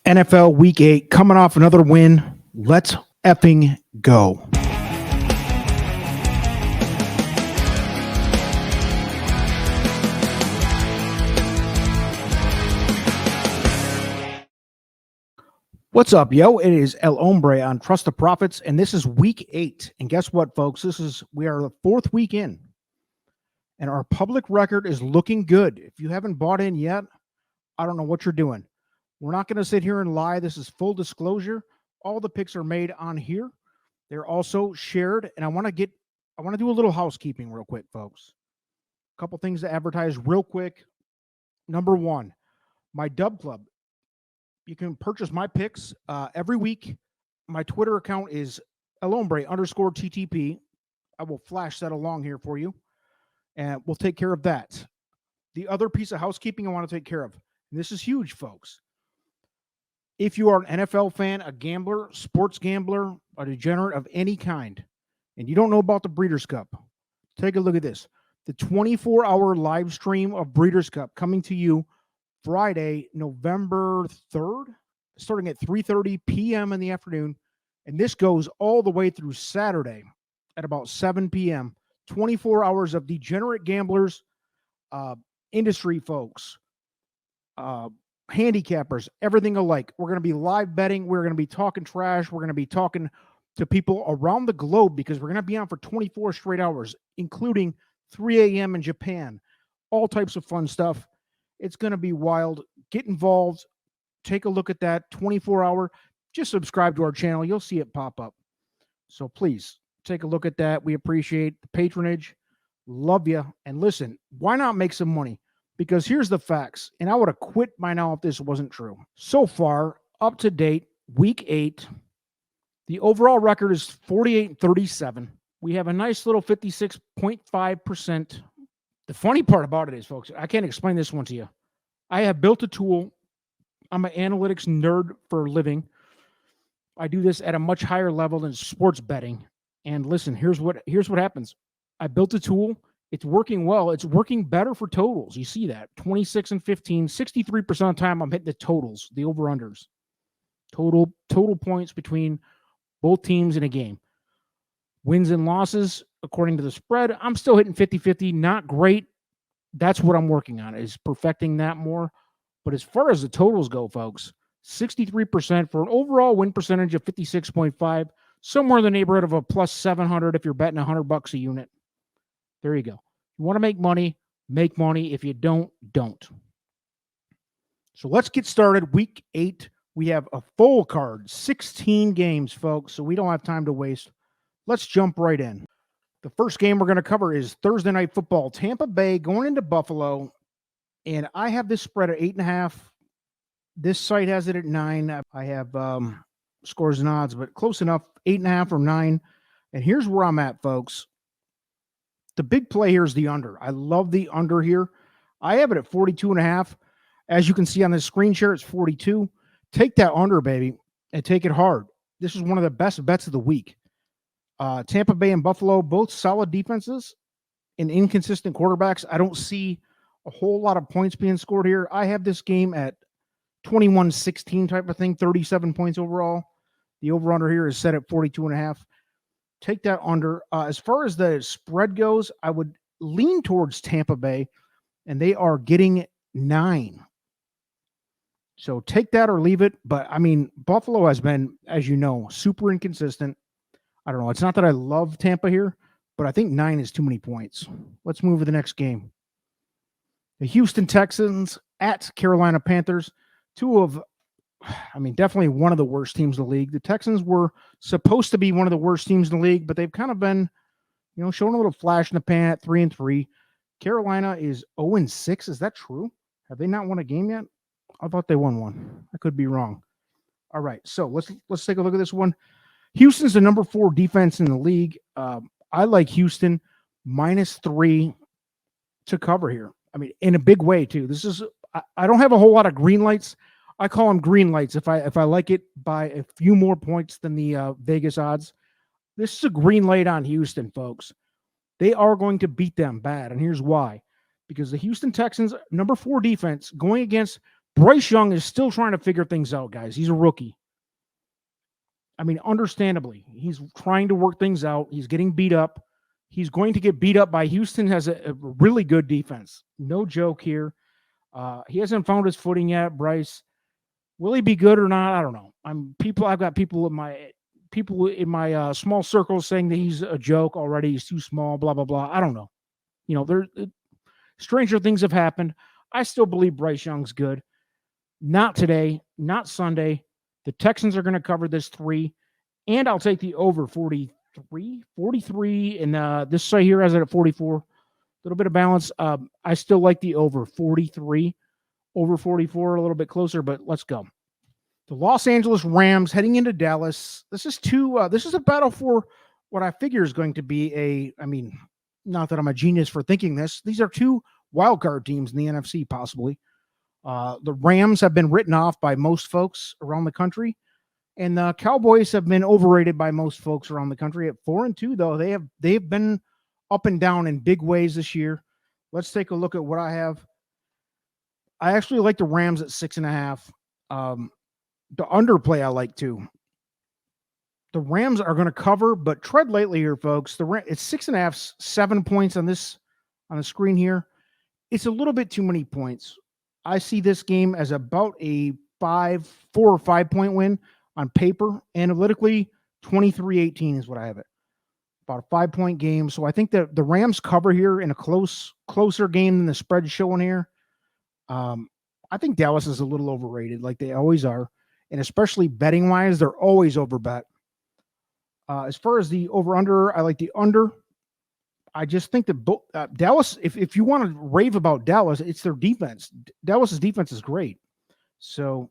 NFL Week 8 coming off another win. Let's effing go. What's up, yo? It is El Hombre on Trust the Profits, and this is Week 8. And guess what, folks? We are the fourth week in, and our public record is looking good. If you haven't bought in yet, I don't know what you're doing. We're not going to sit here and lie. This is full disclosure. All the picks are made on here. They're also shared, and I want to do a little housekeeping real quick, folks. A couple things to advertise real quick. Number one, my Dub Club. You can purchase my picks every week. My Twitter account is elombre_TTP. I will flash that along here for you, and we'll take care of that. The other piece of housekeeping I want to take care of, and this is huge, folks. If you are an NFL fan, a gambler, sports gambler, a degenerate of any kind, and you don't know about the Breeders' Cup, take a look at this. The 24-hour live stream of Breeders' Cup coming to you Friday, November 3rd, starting at 3:30 p.m. in the afternoon. And this goes all the way through Saturday at about 7 p.m. 24 hours of degenerate gamblers, industry folks, handicappers, everything alike. We're going to be live betting. We're going to be talking trash. We're going to be talking to people around the globe because we're going to be on for 24 straight hours, including 3 a.m. in Japan. All types of fun stuff. It's going to be wild. Get involved. Take a look at that 24-hour. Just subscribe to our channel. You'll see it pop up. So please take a look at that. We appreciate the patronage. Love you. And listen, why not make some money? Because here's the facts. And I would have quit by now if this wasn't true. So far, up to date, Week 8, the overall record is 48-37. We have a nice little 56.5%. The funny part about it is, folks, I can't explain this one to you. I have built a tool. I'm an analytics nerd for a living. I do this at a much higher level than sports betting. And listen, here's what happens. I built a tool. It's working well. It's working better for totals. You see that. 26 and 15, 63% of the time I'm hitting the totals, the over-unders. Total points between both teams in a game. Wins and losses, according to the spread, I'm still hitting 50-50. Not great. That's what I'm working on, is perfecting that more. But as far as the totals go, folks, 63% for an overall win percentage of 56.5, somewhere in the neighborhood of a plus 700 if you're betting $100 a unit. There you go. You want to make money, make money. If you don't, don't. So let's get started. Week 8, we have a full card, 16 games, folks, so we don't have time to waste. Let's jump right in. The first game we're going to cover is Thursday Night Football. Tampa Bay going into Buffalo, and I have this spread at 8.5. This site has it at 9. I have scores and odds, but close enough, 8.5 or 9. And here's where I'm at, folks. The big play here is the under. I love the under here. I have it at 42.5. As you can see on this screen share, it's 42. Take that under, baby, and take it hard. This is one of the best bets of the week. Tampa Bay and Buffalo, both solid defenses and inconsistent quarterbacks. I don't see a whole lot of points being scored here. I have this game at 21-16 type of thing, 37 points overall. The over-under here is set at 42.5. Take that under. As far as the spread goes, I would lean towards Tampa Bay, and they are getting 9. So take that or leave it. But, I mean, Buffalo has been, as you know, super inconsistent. I don't know. It's not that I love Tampa here, but I think 9 is too many points. Let's move to the next game. The Houston Texans at Carolina Panthers. Definitely one of the worst teams in the league. The Texans were supposed to be one of the worst teams in the league, but they've kind of been, showing a little flash in the pan at 3-3. Carolina is 0-6. Is that true? Have they not won a game yet? I thought they won one. I could be wrong. All right, so let's take a look at this one. Houston's the number 4 defense in the league. I like Houston -3 to cover here. I mean, in a big way too. I don't have a whole lot of green lights. I call them green lights if I like it by a few more points than the Vegas odds. This is a green light on Houston, folks. They are going to beat them bad, and here's why. Because the Houston Texans, number 4 defense, going against Bryce Young is still trying to figure things out, guys. He's a rookie. I mean, understandably, he's trying to work things out. He's getting beat up. He's going to get beat up by Houston. Has a really good defense. No joke here. He hasn't found his footing yet, Bryce. Will he be good or not? I don't know. I've got people in my small circles saying that he's a joke already. He's too small. Blah blah blah. I don't know. Stranger things have happened. I still believe Bryce Young's good. Not today. Not Sunday. The Texans are going to cover this 3, and I'll take the over 43, and this site here has it at 44. A little bit of balance. I still like the over 43, over 44, a little bit closer, but let's go. The Los Angeles Rams heading into Dallas. This is a battle for what I figure is going to be not that I'm a genius for thinking this. These are 2 wild card teams in the NFC, possibly. The Rams have been written off by most folks around the country, and the Cowboys have been overrated by most folks around the country. At 4-2, though, they've been up and down in big ways this year. Let's take a look at what I have. I actually like the Rams at 6.5. The underplay I like too. The Rams are going to cover, but tread lightly here, folks. It's 6.5, 7 points on the screen here. It's a little bit too many points. I see this game as about a 4 or 5 point win on paper. Analytically, 23-18 is what I have it. About a 5 point game. So I think that the Rams cover here in a closer game than the spread showing here. I think Dallas is a little overrated, like they always are. And especially betting wise, they're always overbet. As far as the over-under, I like the under. I just think that Dallas, if you want to rave about Dallas, it's their defense. Dallas's defense is great. So,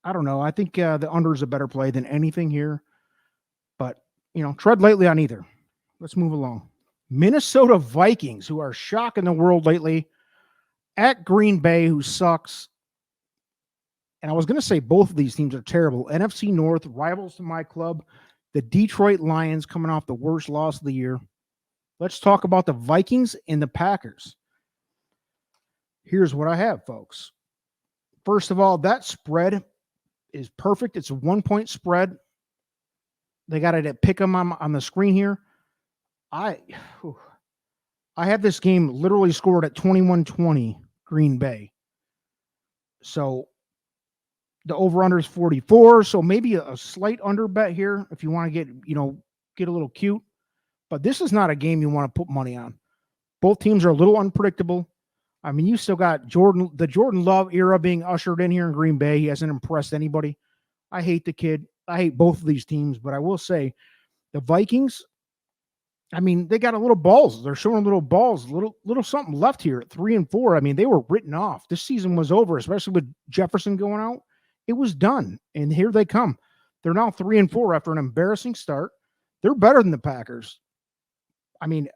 I don't know. I think the under is a better play than anything here. But, tread lightly on either. Let's move along. Minnesota Vikings, who are shocking the world lately, at Green Bay, who sucks. And I was going to say both of these teams are terrible. NFC North, rivals to my club. The Detroit Lions coming off the worst loss of the year. Let's talk about the Vikings and the Packers. Here's what I have, folks. First of all, that spread is perfect. It's a 1 point spread. They got it at Pick'em on the screen here. I have this game literally scored at 21-20 Green Bay. So the over-under is 44. So maybe a slight under bet here if you want to get a little cute. But this is not a game you want to put money on. Both teams are a little unpredictable. I mean, you still got the Jordan Love era being ushered in here in Green Bay. He hasn't impressed anybody. I hate the kid. I hate both of these teams, but I will say the Vikings, I mean, they got a little balls. They're showing little balls, little something left here at 3-4. I mean, they were written off. This season was over, especially with Jefferson going out. It was done, and here they come. They're now 3-4 after an embarrassing start. They're better than the Packers. I mean,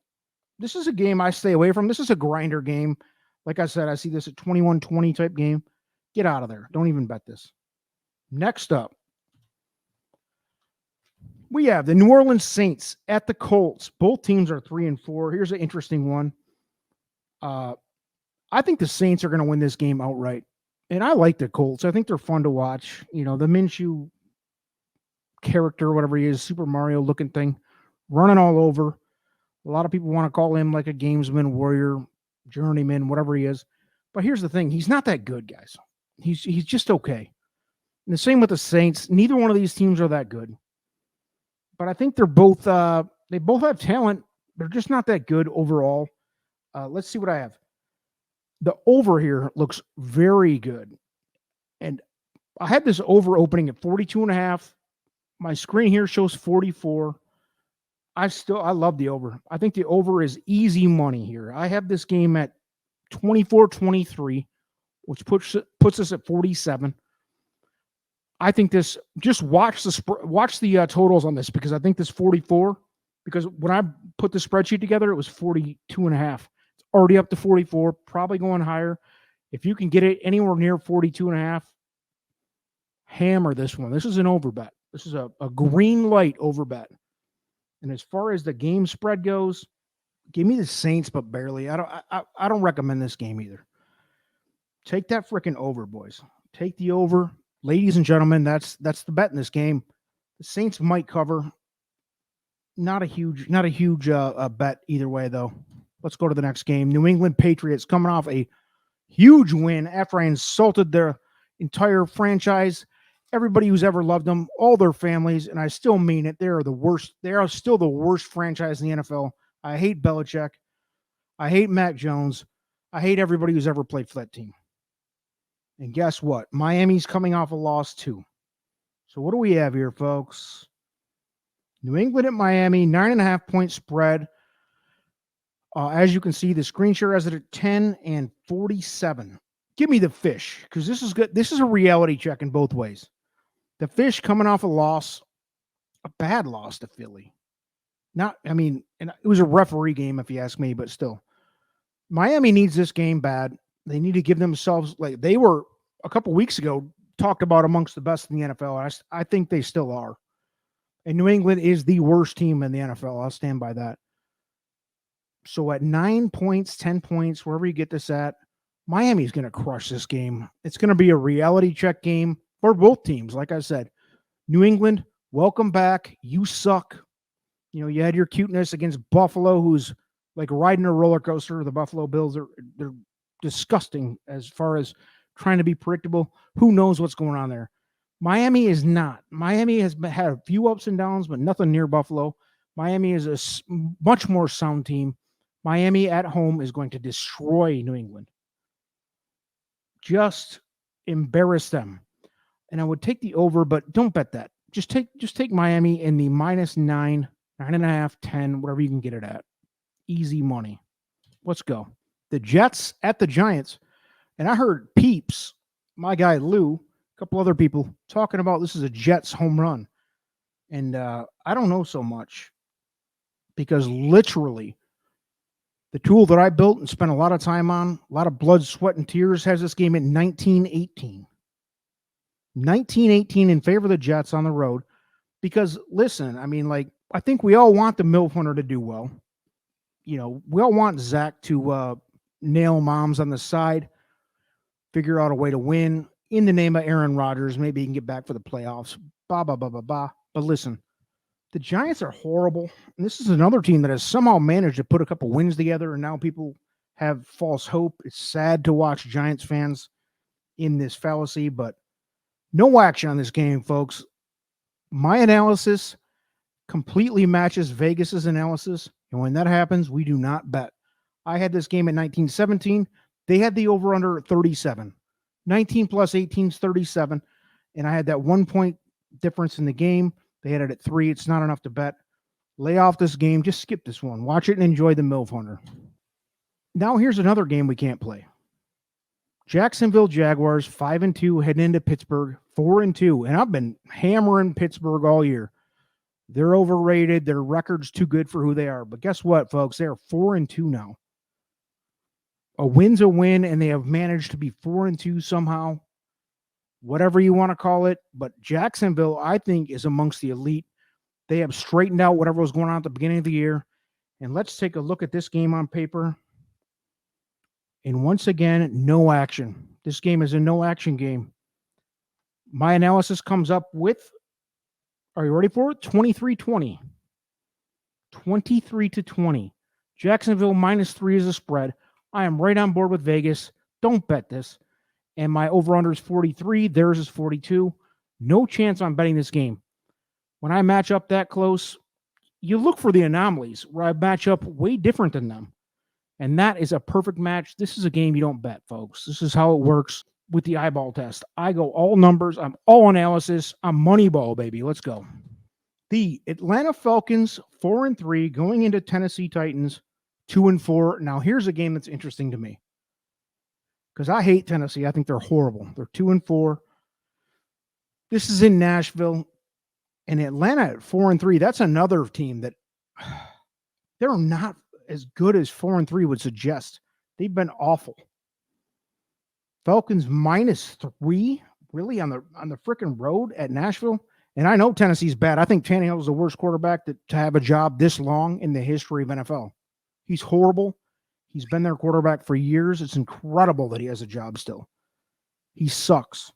this is a game I stay away from. This is a grinder game. Like I said, I see this at 21-20 type game. Get out of there. Don't even bet this. Next up, we have the New Orleans Saints at the Colts. Both teams are 3-4. Here's an interesting one. I think the Saints are going to win this game outright. And I like the Colts. I think they're fun to watch. The Minshew character, whatever he is, Super Mario looking thing, running all over. A lot of people want to call him like a gamesman, warrior, journeyman, whatever he is. But here's the thing. He's not that good, guys. He's just okay. And the same with the Saints. Neither one of these teams are that good. But I think they both have talent. They're just not that good overall. Let's see what I have. The over here looks very good. And I had this over opening at 42.5. My screen here shows 44. I love the over. I think the over is easy money here. I have this game at 24-23, which puts us at 47. I think this, just watch the totals on this, because I think this 44, because when I put the spreadsheet together, it was 42.5. It's already up to 44, probably going higher. If you can get it anywhere near 42.5, hammer this one. This is an over bet. This is a green light over bet. And as far as the game spread goes, give me the Saints, but barely. I don't recommend this game either. Take that freaking over, boys. Take the over. Ladies and gentlemen, that's the bet in this game. The Saints might cover. Not a huge bet either way, though. Let's go to the next game. New England Patriots coming off a huge win after I insulted their entire franchise, everybody who's ever loved them, all their families, and I still mean it. They are the worst. They are still the worst franchise in the NFL. I hate Belichick. I hate Mac Jones. I hate everybody who's ever played for that team. And guess what? Miami's coming off a loss too. So what do we have here, folks? New England at Miami, 9.5-point spread. As you can see, the screen share has it at 10 and 47. Give me the fish, because this is good. This is a reality check in both ways. The fish coming off a loss, a bad loss to Philly. And it was a referee game, if you ask me, but still. Miami needs this game bad. They need to give themselves, like they were a couple weeks ago, talked about amongst the best in the NFL. I think they still are. And New England is the worst team in the NFL. I'll stand by that. So at 9 points, 10 points, wherever you get this at, Miami's going to crush this game. It's going to be a reality check game for both teams. Like I said, New England, welcome back. You suck. You had your cuteness against Buffalo, who's like riding a roller coaster. The Buffalo Bills they're disgusting as far as trying to be predictable. Who knows what's going on there? Miami is not. Miami has had a few ups and downs, but nothing near Buffalo. Miami is a much more sound team. Miami at home is going to destroy New England. Just embarrass them. And I would take the over, but don't bet that. Just take Miami in the -9, 9.5, 10, whatever you can get it at. Easy money. Let's go. The Jets at the Giants. And I heard Peeps, my guy Lou, a couple other people talking about this is a Jets home run. And I don't know so much, because literally the tool that I built and spent a lot of time on, a lot of blood, sweat, and tears, has this game at 19-18. 19-18 in favor of the Jets on the road. Because, listen, I think we all want the MILF Hunter to do well. We all want Zach to nail moms on the side, figure out a way to win in the name of Aaron Rodgers. Maybe he can get back for the playoffs. But listen, the Giants are horrible. And this is another team that has somehow managed to put a couple wins together, and now people have false hope. It's sad to watch Giants fans in this fallacy, but no action on this game, folks. My analysis completely matches Vegas's analysis, and when that happens, we do not bet. I had this game at 19-17. They had the over-under at 37. 19 plus 18 is 37, and I had that 1 point difference in the game. They had it at 3. It's not enough to bet. Lay off this game. Just skip this one. Watch it and enjoy the MILF Hunter. Now here's another game we can't play. Jacksonville Jaguars, 5-2, heading into Pittsburgh, 4-2. And I've been hammering Pittsburgh all year. They're overrated. Their record's too good for who they are. But guess what, folks? They're 4-2 now. A win's a win, and they have managed to be 4-2 somehow. Whatever you want to call it. But Jacksonville, I think, is amongst the elite. They have straightened out whatever was going on at the beginning of the year. And let's take a look at this game on paper. And once again, no action. This game is a no-action game. My analysis comes up with, are you ready for it? 23-20. 23-20. Jacksonville -3 is a spread. I am right on board with Vegas. Don't bet this. And my over-under is 43. Theirs is 42. No chance on betting this game. When I match up that close, you look for the anomalies where I match up way different than them. And that is a perfect match. This is a game you don't bet, folks. This is how it works with the eyeball test. I go all numbers. I'm all analysis. I'm Moneyball, baby. Let's go. The Atlanta Falcons, 4-3, going into Tennessee Titans, 2-4. Now, here's a game that's interesting to me, because I hate Tennessee. I think they're horrible. They're 2-4. This is in Nashville. And Atlanta at 4-3, that's another team that they're not as good as 4-3 would suggest. They've been awful. Falcons -3, really, on the freaking road at Nashville. And I know Tennessee's bad. I think Tannehill is the worst quarterback to have a job this long in the history of NFL. He's horrible. He's been their quarterback for years. It's incredible that he has a job still. He sucks.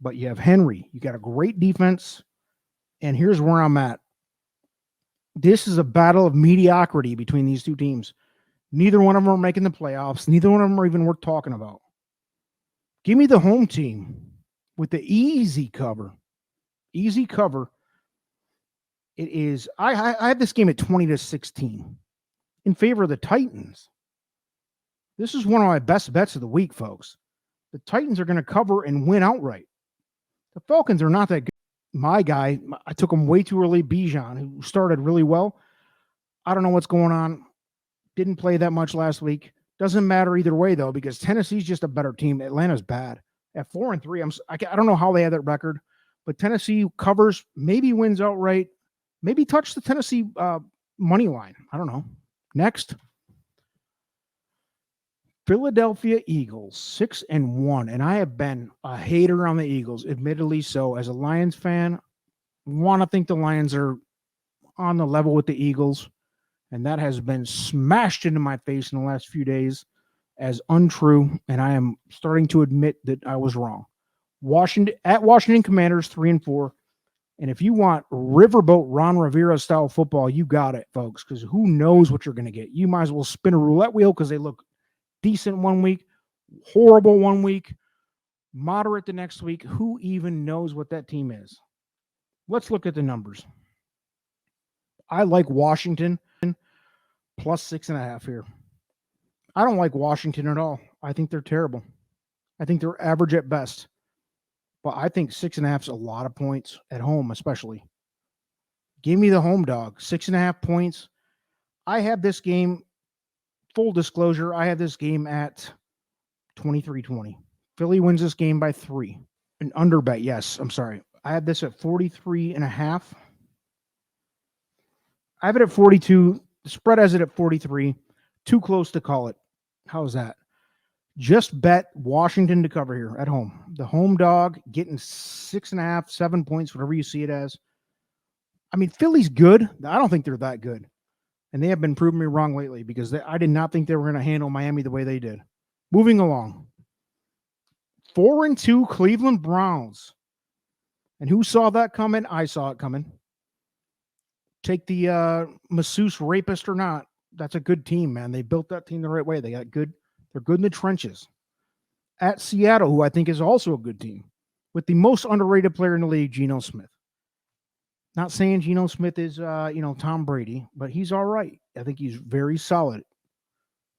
But you have Henry. You got a great defense. And here's where I'm at. This is a battle of mediocrity between these two teams. Neither one of them are making the playoffs. Neither one of them are even worth talking about. Give me the home team with the easy cover. Easy cover. It is, I have this game at 20-16 in favor of the Titans. This is one of my best bets of the week, folks. The Titans are going to cover and win outright. The Falcons are not that good. My guy, I took him way too early, Bijan, who started really well. I don't know what's going on. Didn't play that much last week. Doesn't matter either way, though, because Tennessee's just a better team. Atlanta's bad. At 4-3, I don't know how they have that record, but Tennessee covers, maybe wins outright, maybe touch the Tennessee money line. I don't know. Next. Philadelphia Eagles, 6-1. And I have been a hater on the Eagles, admittedly so. As a Lions fan, want to think the Lions are on the level with the Eagles. And that has been smashed into my face in the last few days as untrue. And I am starting to admit that I was wrong. Washington Commanders, 3-4. And if you want riverboat Ron Rivera style football, you got it, folks, because who knows what you're going to get. You might as well spin a roulette wheel because they look decent one week, horrible one week, moderate the next week. Who even knows what that team is? Let's look at the numbers. I like Washington plus 6.5 here. I don't like Washington at all. I think they're terrible. I think they're average at best. But I think 6.5 is a lot of points at home, especially. Give me the home dog. 6.5 points. I have this game, full disclosure, I have this game at 23-20. Philly wins this game by 3. An under bet, yes. I'm sorry. I have this at 43.5. I have it at 42. The spread has it at 43. Too close to call it. How's that? Just bet Washington to cover here at home. The home dog getting 6.5, 7 points, whatever you see it as. I mean, Philly's good. I don't think they're that good. And they have been proving me wrong lately because I did not think they were going to handle Miami the way they did. Moving along. 4-2 Cleveland Browns. And who saw that coming? I saw it coming. Take the masseuse rapist or not. That's a good team, man. They built that team the right way. They got good. They're good in the trenches. At Seattle, who I think is also a good team, with the most underrated player in the league, Geno Smith. Not saying Geno Smith is, Tom Brady, but he's all right. I think he's very solid.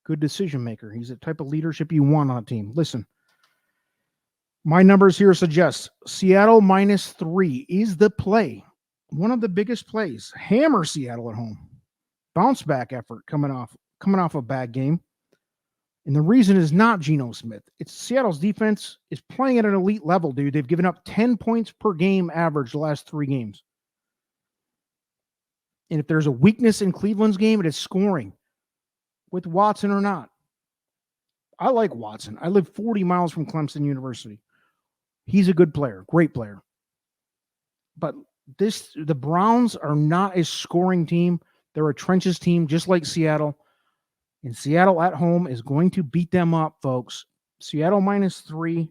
Good decision maker. He's the type of leadership you want on a team. Listen, my numbers here suggest Seattle -3 is the play. One of the biggest plays. Hammer Seattle at home. Bounce back effort coming off a bad game. And the reason is not Geno Smith. It's Seattle's defense is playing at an elite level, dude. They've given up 10 points per game average the last 3 games. And if there's a weakness in Cleveland's game, it is scoring. With Watson or not. I like Watson. I live 40 miles from Clemson University. He's a good player, great player. But the Browns are not a scoring team. They're a trenches team, just like Seattle. And Seattle at home is going to beat them up, folks. Seattle -3.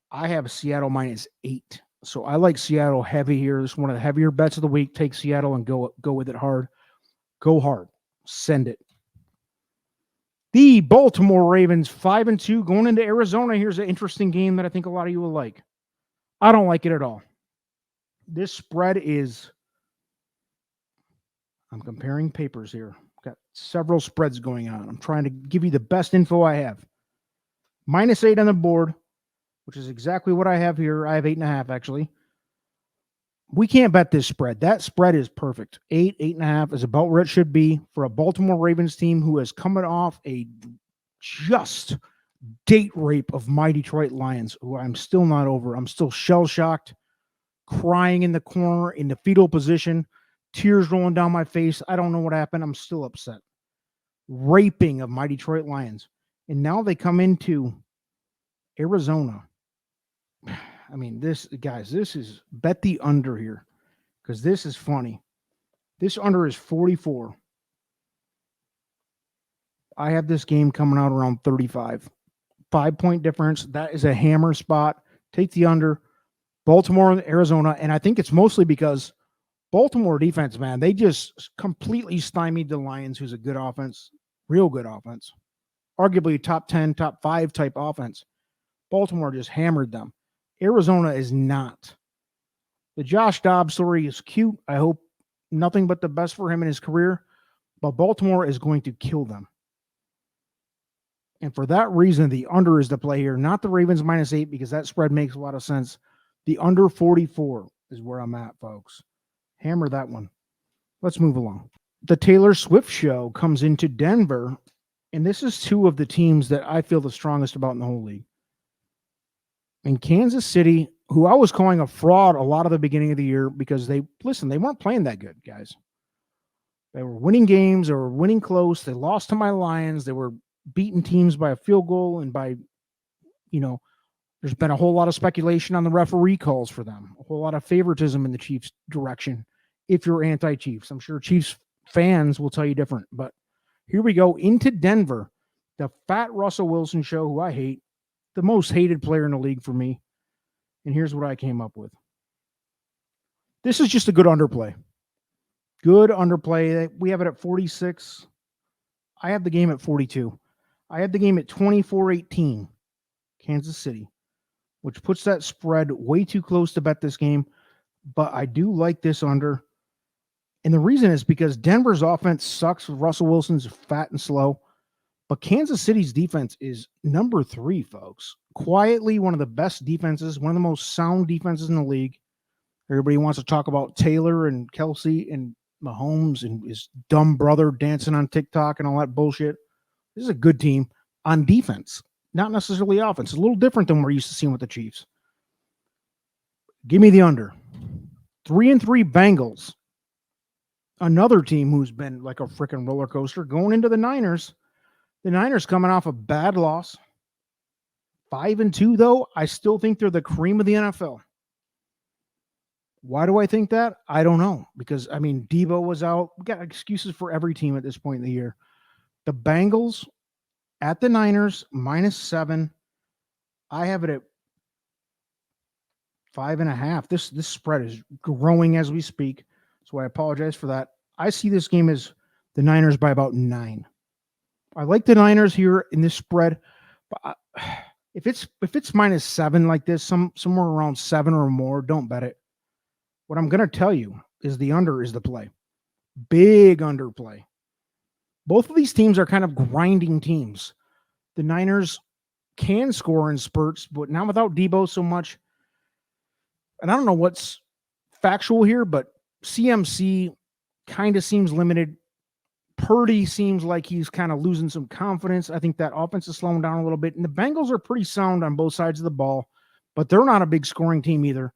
I have Seattle -8. So I like Seattle heavy here. This is one of the heavier bets of the week. Take Seattle and go with it hard. Go hard. Send it. The Baltimore Ravens 5-2 going into Arizona. Here's an interesting game that I think a lot of you will like. I don't like it at all. This spread is, I'm comparing papers here. Got several spreads going on. I'm trying to give you the best info I have. -8 on the board, which is exactly what I have here. I have 8.5 actually. We can't bet this spread. That spread is perfect. 8.5 is about where it should be for a Baltimore Ravens team who is coming off a just date rape of my Detroit Lions, who I'm still not over. I'm still shell-shocked, crying in the corner in the fetal position, tears rolling down my face. I don't know what happened. I'm still upset. Raping of my Detroit Lions. And now they come into Arizona. I mean, this is bet the under here because this is funny. This under is 44. I have this game coming out around 35. 5-point difference. That is a hammer spot. Take the under. Baltimore and Arizona. And I think it's mostly because Baltimore defense, man, they just completely stymied the Lions, who's a good offense, real good offense, arguably top 10, top 5 type offense. Baltimore just hammered them. Arizona is not. The Josh Dobbs story is cute. I hope nothing but the best for him in his career, but Baltimore is going to kill them. And for that reason, the under is the play here, not the Ravens -8, because that spread makes a lot of sense. The under 44 is where I'm at, folks. Hammer that one. Let's move along. The Taylor Swift show comes into Denver, and this is two of the teams that I feel the strongest about in the whole league. In Kansas City, who I was calling a fraud a lot of the beginning of the year because they weren't playing that good, guys. They were winning games, they were winning close, they lost to my Lions, they were beating teams by a field goal and by, there's been a whole lot of speculation on the referee calls for them, a whole lot of favoritism in the Chiefs' direction if you're anti-Chiefs. I'm sure Chiefs fans will tell you different, but here we go into Denver, the fat Russell Wilson show, who I hate, the most hated player in the league for me. And here's what I came up with. This is just a good underplay. Good underplay. We have it at 46. I have the game at 42. I have the game at 24-18, Kansas City, which puts that spread way too close to bet this game. But I do like this under. And the reason is because Denver's offense sucks. Russell Wilson's fat and slow. But Kansas City's defense is number 3, folks. Quietly one of the best defenses, one of the most sound defenses in the league. Everybody wants to talk about Taylor and Kelsey and Mahomes and his dumb brother dancing on TikTok and all that bullshit. This is a good team on defense, not necessarily offense. It's a little different than we're used to seeing with the Chiefs. Give me the under. 3-3 Bengals. Another team who's been like a freaking roller coaster going into the Niners. The Niners coming off a bad loss. 5-2, though. I still think they're the cream of the NFL. Why do I think that? I don't know. Because, Debo was out. We got excuses for every team at this point in the year. The Bengals at the Niners, -7. I have it at 5.5. This spread is growing as we speak. So I apologize for that. I see this game as the Niners by about 9. I like the Niners here in this spread, but if it's -7 like this, somewhere around 7 or more, don't bet it. What I'm going to tell you is the under is the play. Big underplay. Both of these teams are kind of grinding teams. The Niners can score in spurts, but not without Debo so much. And I don't know what's factual here, but CMC kind of seems limited. Purdy seems like he's kind of losing some confidence. I think that offense is slowing down a little bit. And the Bengals are pretty sound on both sides of the ball, but they're not a big scoring team either.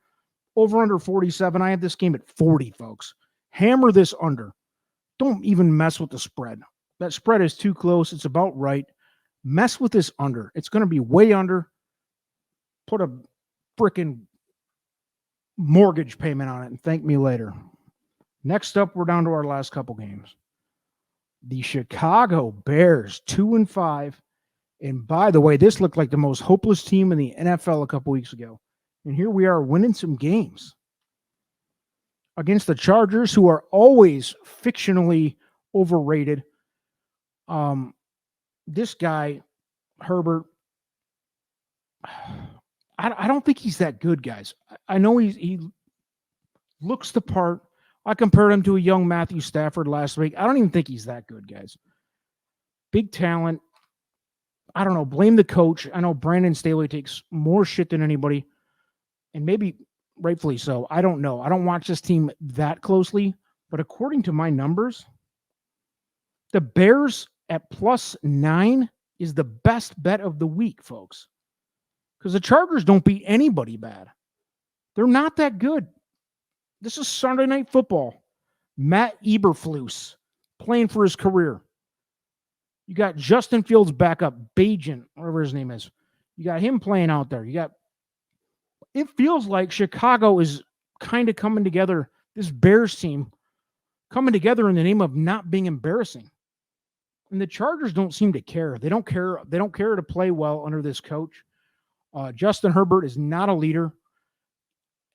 Over under 47. I have this game at 40, folks. Hammer this under. Don't even mess with the spread. That spread is too close. It's about right. Mess with this under. It's going to be way under. Put a freaking mortgage payment on it and thank me later. Next up, we're down to our last couple games. The Chicago Bears, 2-5. And by the way, this looked like the most hopeless team in the NFL a couple weeks ago. And here we are winning some games against the Chargers, who are always fictionally overrated. This guy, Herbert, I don't think he's that good, guys. I know he looks the part. I compared him to a young Matthew Stafford last week. I don't even think he's that good, guys. Big talent. I don't know. Blame the coach. I know Brandon Staley takes more shit than anybody, and maybe rightfully so. I don't know. I don't watch this team that closely, but according to my numbers, the Bears at +9 is the best bet of the week, folks, because the Chargers don't beat anybody bad. They're not that good. This is Sunday Night Football. Matt Eberflus playing for his career. You got Justin Fields backup, Bajan, whatever his name is. You got him playing out there. It feels like Chicago is kind of coming together, this Bears team coming together in the name of not being embarrassing. And the Chargers don't seem to care. They don't care. They don't care to play well under this coach. Justin Herbert is not a leader.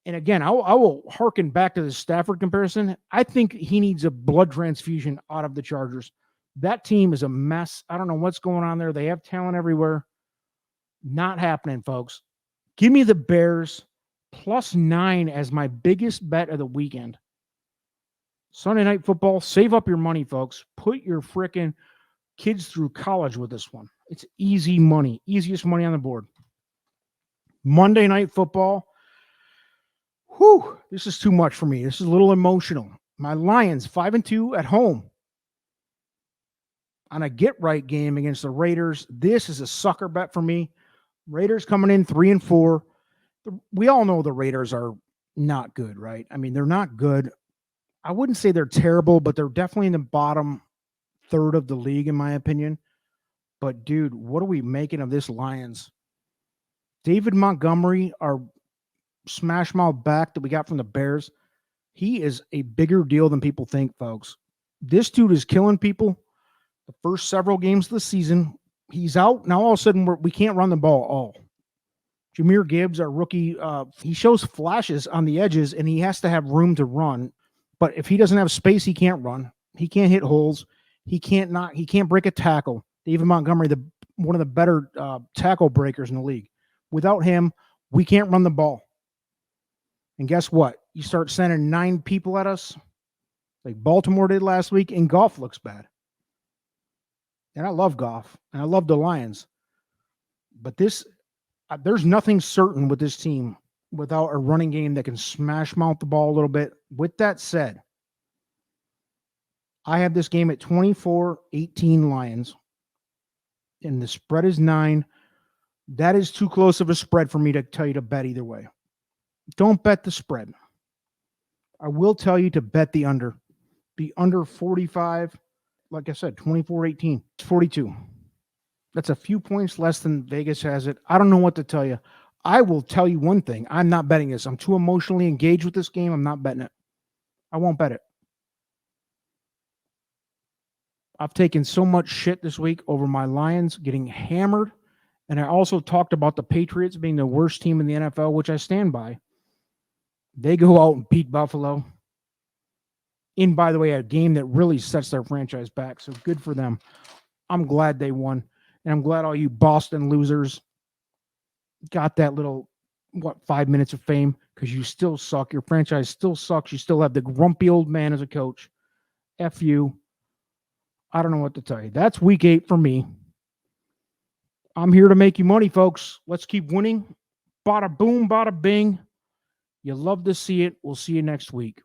And again, I will harken back to the Stafford comparison. I think he needs a blood transfusion out of the Chargers. That team is a mess. I don't know what's going on there. They have talent everywhere. Not happening, folks. Give me the Bears +9 as my biggest bet of the weekend. Sunday Night Football. Save up your money, folks. Put your freaking kids through college with this one. It's easy money. Easiest money on the board. Monday Night Football. Whew, this is too much for me. This is a little emotional. My Lions 5-2 at home on a get-right game against the Raiders. This is a sucker bet for me. Raiders coming in 3-4. We all know the Raiders are not good, right? I mean, they're not good. I wouldn't say they're terrible, but they're definitely in the bottom third of the league, in my opinion. But, dude, what are we making of this Lions? David Montgomery, our smash mouth back that we got from the Bears, he is a bigger deal than people think, folks. This dude is killing people. The first several games of the season, he's out. Now all of a sudden we can't run the ball at all. Jahmyr Gibbs, our rookie, he shows flashes on the edges, and he has to have room to run. But if he doesn't have space, he can't run. He can't hit holes. He can't break a tackle. David Montgomery, one of the better tackle breakers in the league. Without him, we can't run the ball. And guess what? You start sending 9 people at us, like Baltimore did last week, and Goff looks bad. And I love Goff, and I love the Lions. But there's nothing certain with this team without a running game that can smash mouth the ball a little bit. With that said, I have this game at 24-18 Lions, and the spread is 9. That is too close of a spread for me to tell you to bet either way. Don't bet the spread. I will tell you to bet the under. Be under 45. Like I said, 24-18. It's 42. That's a few points less than Vegas has it. I don't know what to tell you. I will tell you one thing. I'm not betting this. I'm too emotionally engaged with this game. I'm not betting it. I won't bet it. I've taken so much shit this week over my Lions getting hammered. And I also talked about the Patriots being the worst team in the NFL, which I stand by. They go out and beat Buffalo. In, by the way, a game that really sets their franchise back. So good for them. I'm glad they won. And I'm glad all you Boston losers got that little, 5 minutes of fame, because you still suck. Your franchise still sucks. You still have the grumpy old man as a coach. F you. I don't know what to tell you. That's week 8 for me. I'm here to make you money, folks. Let's keep winning. Bada boom, bada bing. You love to see it. We'll see you next week.